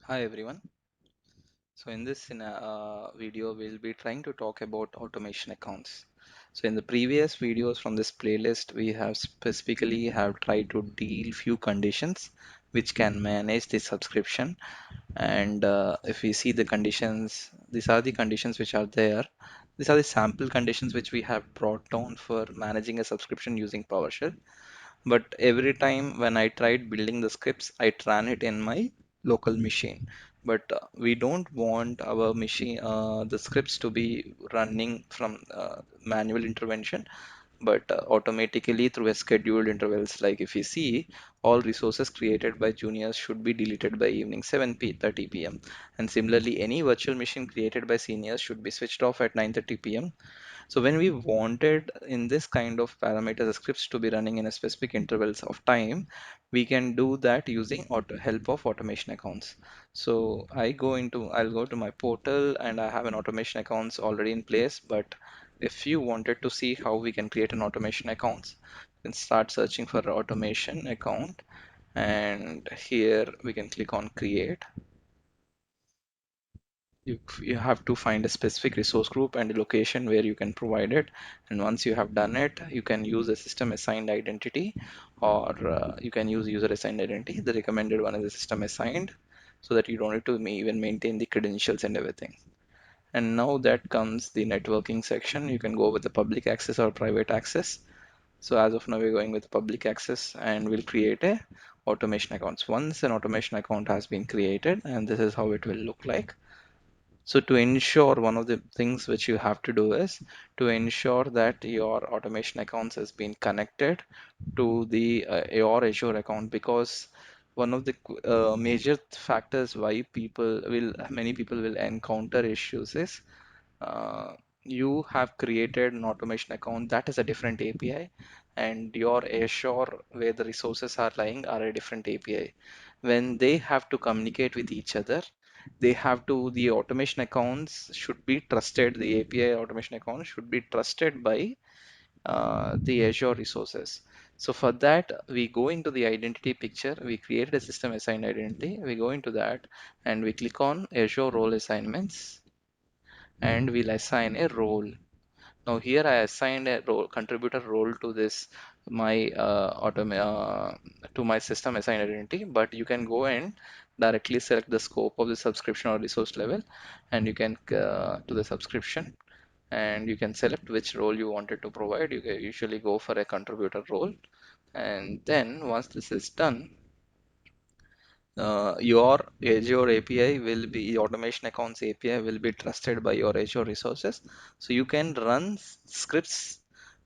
Hi everyone. So in this video, we'll be trying to talk about automation accounts. So in the previous videos from this playlist, we have specifically have tried to deal few conditions which can manage the subscription. And if we see the conditions, these are the conditions which are there. These are the sample conditions which we have brought down for managing a subscription using PowerShell. But every time when I tried building the scripts, I ran it in my local machine. But we don't want our machine, the scripts to be running from manual intervention, but automatically through a scheduled intervals. Like if you see, all resources created by juniors should be deleted by evening 7:30 p.m. And similarly, any virtual machine created by seniors should be switched off at 9:30 p.m. So when we wanted in this kind of parameter the scripts to be running in a specific intervals of time, we can do that using help of automation accounts. So I'll go to my portal and I have an automation accounts already in place. But if you wanted to see how we can create an automation accounts, you can start searching for automation account, and here we can click on create. You have to find a specific resource group and a location where you can provide it. And once you have done it, you can use a system assigned identity, or you can use user assigned identity. The recommended one is the system assigned, so that you don't need to even maintain the credentials and everything. And now that comes the networking section. You can go with the public access or private access. So as of now, we're going with public access, and we'll create a automation accounts. Once an automation account has been created, and this is how it will look like. So to ensure, one of the things which you have to do is to ensure that your automation accounts has been connected to the your Azure account, because one of the major factors why many people will encounter issues is uh, you have created an automation account that is a different API, and your Azure where the resources are lying are a different API. When they have to communicate with each other, the automation accounts should be trusted. The API automation account should be trusted by the Azure resources. So for that, we go into the identity picture. We created a system assigned identity. We go into that and we click on Azure role assignments, and we'll assign a role. Now here I assigned a role, contributor role to this my to my system assigned identity, but you can go and directly select the scope of the subscription or resource level, and you can to the subscription, and you can select which role you wanted to provide. You can usually go for a contributor role, and then once this is done, your Azure API will be automation accounts API will be trusted by your Azure resources. So you can run scripts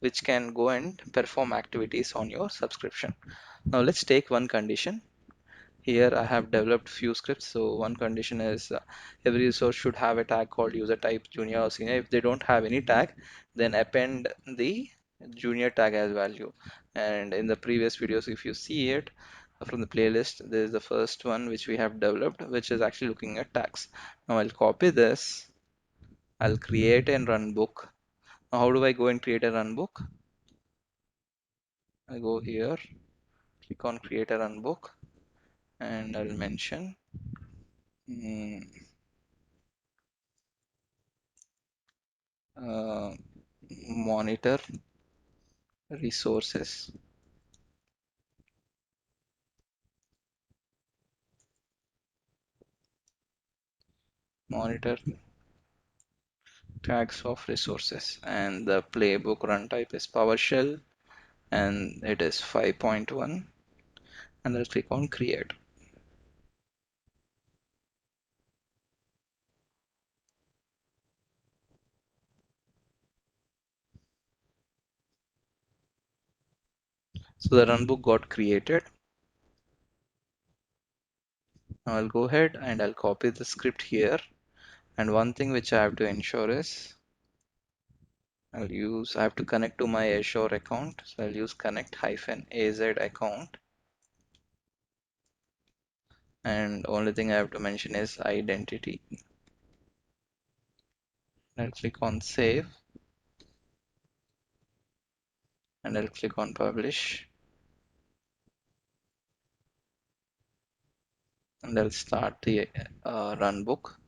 which can go and perform activities on your subscription. Now let's take one condition. Here I have developed few scripts. So one condition is every resource should have a tag called user type junior or senior. If they don't have any tag, then append the junior tag as value. And in the previous videos, if you see it from the playlist, there is the first one which we have developed, which is actually looking at tags. Now I'll copy this. I'll create a run book. Now how do I go and create a run book? I go here, click on create a run book, and I'll mention mm, uh, monitor resources, monitor tags of resources, and the playbook run type is PowerShell, and it is 5.1, and I'll click on create. So the runbook got created. Now I'll go ahead and I'll copy the script here, and one thing which I have to ensure is I have to connect to my Azure account, so I'll use connect-az account, and only thing I have to mention is identity. I'll click on save, and I'll click on publish. and I'll start the run book.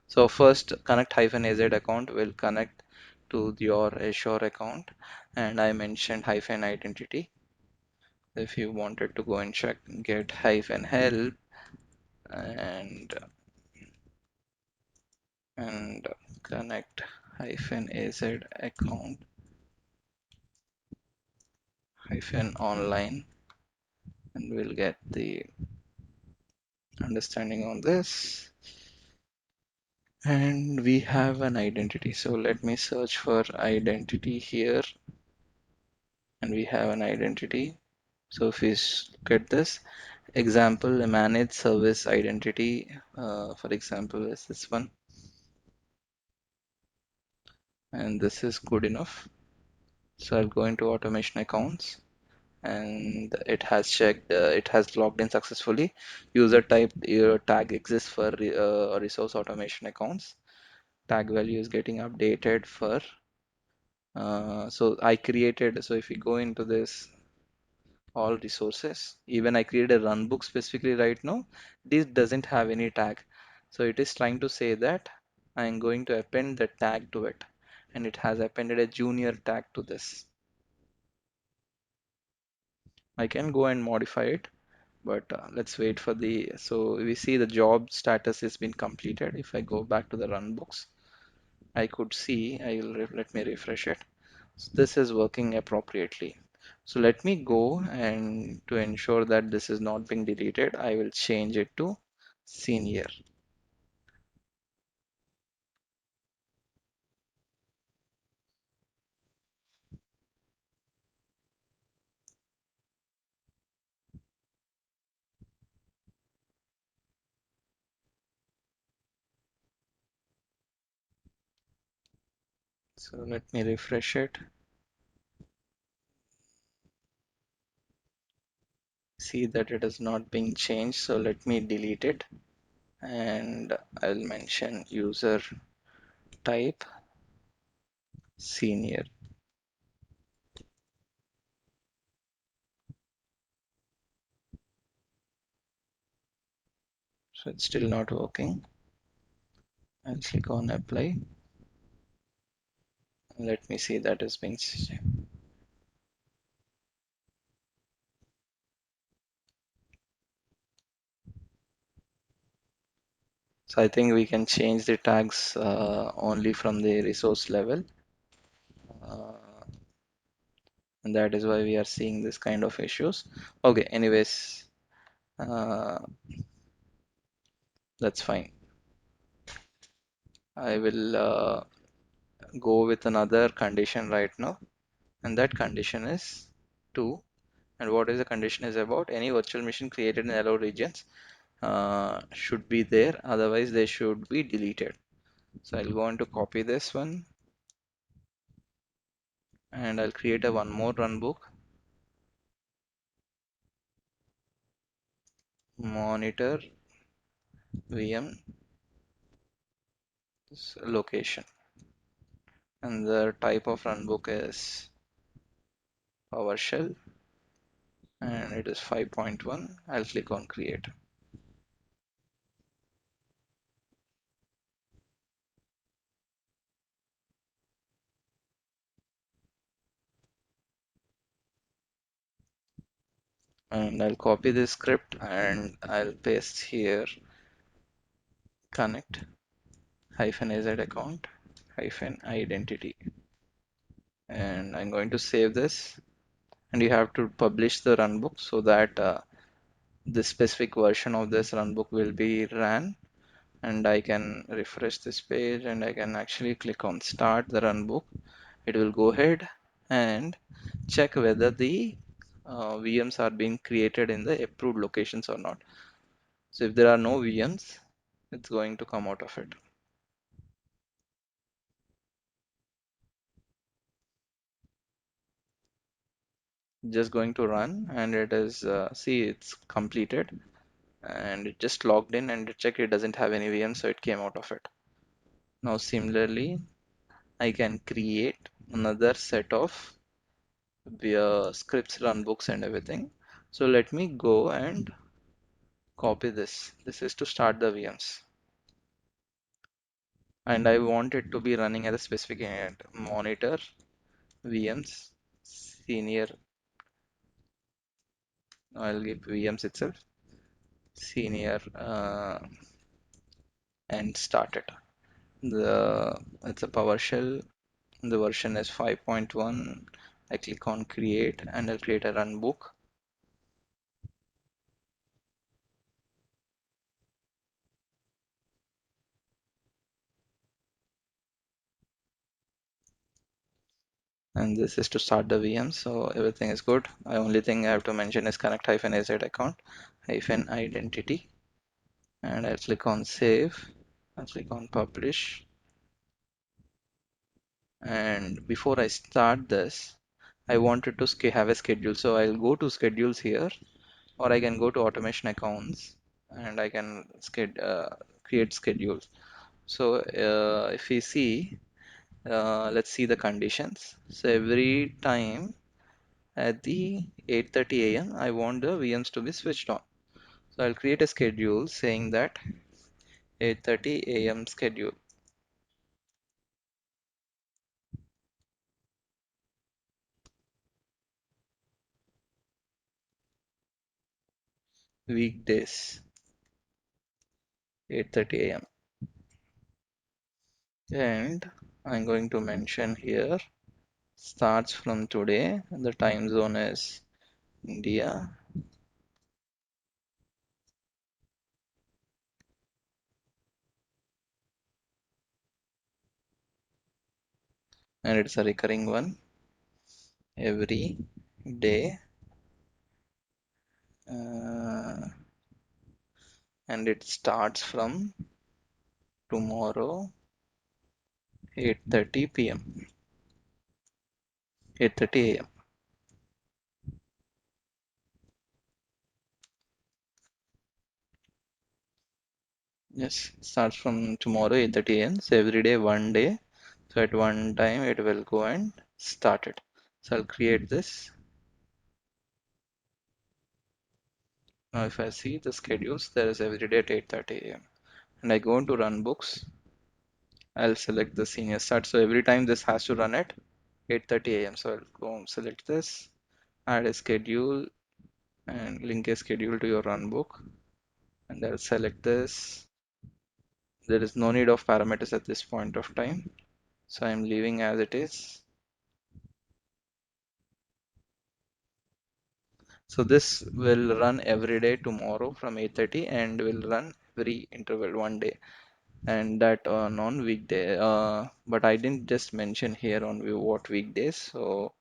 So first connect -az account will connect to your Azure account, and I mentioned hyphen identity. If you wanted to go and check, get hyphen help and and connect hyphen az account hyphen online, and we'll get the understanding on this. And we have an identity, so let me search for identity here, and we have an identity. So if we look at this example, a managed service identity, for example, is this one, and this is good enough. So I'll go into automation accounts, and it has checked, it has logged in successfully. User type tag exists for resource automation accounts. Tag value is getting updated for so I created, so if you go into this all resources, even I created a run book specifically right now, this doesn't have any tag. So it is trying to say that I'm going to append the tag to it, and it has appended a junior tag to this. I can go and modify it, but let's wait for the, so we see the job status has been completed. If I go back to the run books, I could see, let me refresh it. So this is working appropriately. So let me go, and to ensure that this is not being deleted, I will change it to senior. So let me refresh it. See that it is not being changed. So let me delete it, and I'll mention user type senior. So it's still not working. I'll click on apply. Let me see that is being changed. So I think we can change the tags only from the resource level. Uh, and that is why we are seeing this kind of issues. Okay, anyways, uh, that's fine. I will go with another condition right now, and that condition is 2. And what is the condition is about? Any virtual machine created in allowed regions should be there, otherwise they should be deleted. So I'll go on to copy this one, and I'll create a one more run book, monitor VM location, and the type of runbook is PowerShell, and it is 5.1. I'll click on create. And I'll copy this script, and I'll paste here connect -az account -identity, and I'm going to save this. And you have to publish the runbook so that this specific version of this runbook will be ran. And I can refresh this page, and I can actually click on start the runbook. It will go ahead and check whether the VMs are being created in the approved locations or not. So if there are no VMs, it's going to come out of it. Just going to run, and it is see, it's completed, and it just logged in, and it checked it doesn't have any VM, so it came out of it. Now similarly, I can create another set of scripts, runbooks, and everything. So let me go and Copy this. This is to start the VMs. And I want it to be running at a specific end. Monitor VMs senior. I'll give VMs itself senior and start it. It's a PowerShell. The version is 5.1. I click on create and I'll create a run book. And this is to start the VM, so everything is good. The only thing I have to mention is connect -az account -identity, and I'll click on save. I'll click on publish, and before I start this, I wanted to have a schedule, so I'll go to schedules here, or I can go to automation accounts and I can create schedules. So if we see, let's see the conditions. So every time at the 8:30 a.m. I want the VMs to be switched on. So I'll create a schedule saying that 8:30 a.m. schedule, weekdays, 8:30 a.m. And I'm going to mention here starts from today. The time zone is India, and it's a recurring one every day, uh, and it starts from tomorrow 8:30 p.m. 8:30 a.m. Yes, starts from tomorrow 8:30 a.m. So every day, one day. So at one time, it will go and start it. So I'll create this. Now, if I see the schedules, there is every day at 8:30 a.m. And I go into run books. I'll select the senior start. So every time this has to run at 8:30 a.m. So I'll go and select this, add a schedule, and link a schedule to your run book. And I'll select this. There is no need of parameters at this point of time. So I'm leaving as it is. So this will run every day tomorrow from 8:30 and will run every interval one day, and that on weekday. But I didn't just mention here on what weekdays, so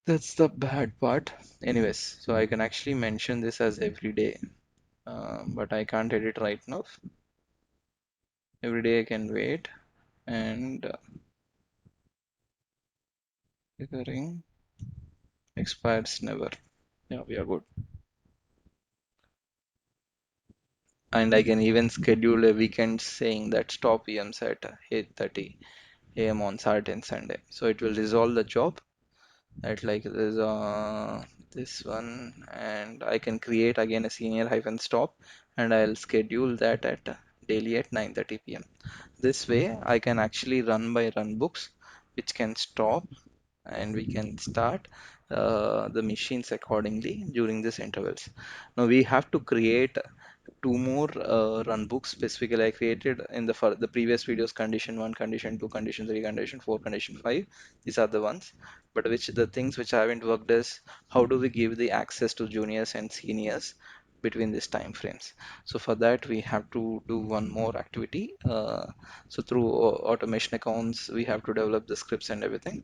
that's the bad part. Anyways, so I can actually mention this as every day, but I can't edit right now. Every day I can wait and recurring expires never. Yeah, we are good. And I can even schedule a weekend saying that stop EMs at 8:30 a.m. on Saturday and Sunday. So it will resolve the job at like this one, and I can create again a senior hyphen stop, and I'll schedule that at daily at 9:30 p.m. This way I can actually run by run books, which can stop and we can start the machines accordingly during these intervals. Now we have to create two more run books. Specifically I created in the for the previous videos condition 1, condition 2, condition 3, condition 4, condition 5. These are the ones, but which the things which I haven't worked is how do we give the access to juniors and seniors between these time frames. So for that we have to do one more activity. So through automation accounts we have to develop the scripts and everything.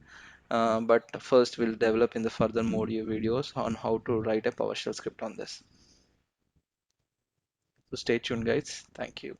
But first we'll develop in the further module videos on how to write a PowerShell script on this. So stay tuned guys. Thank you.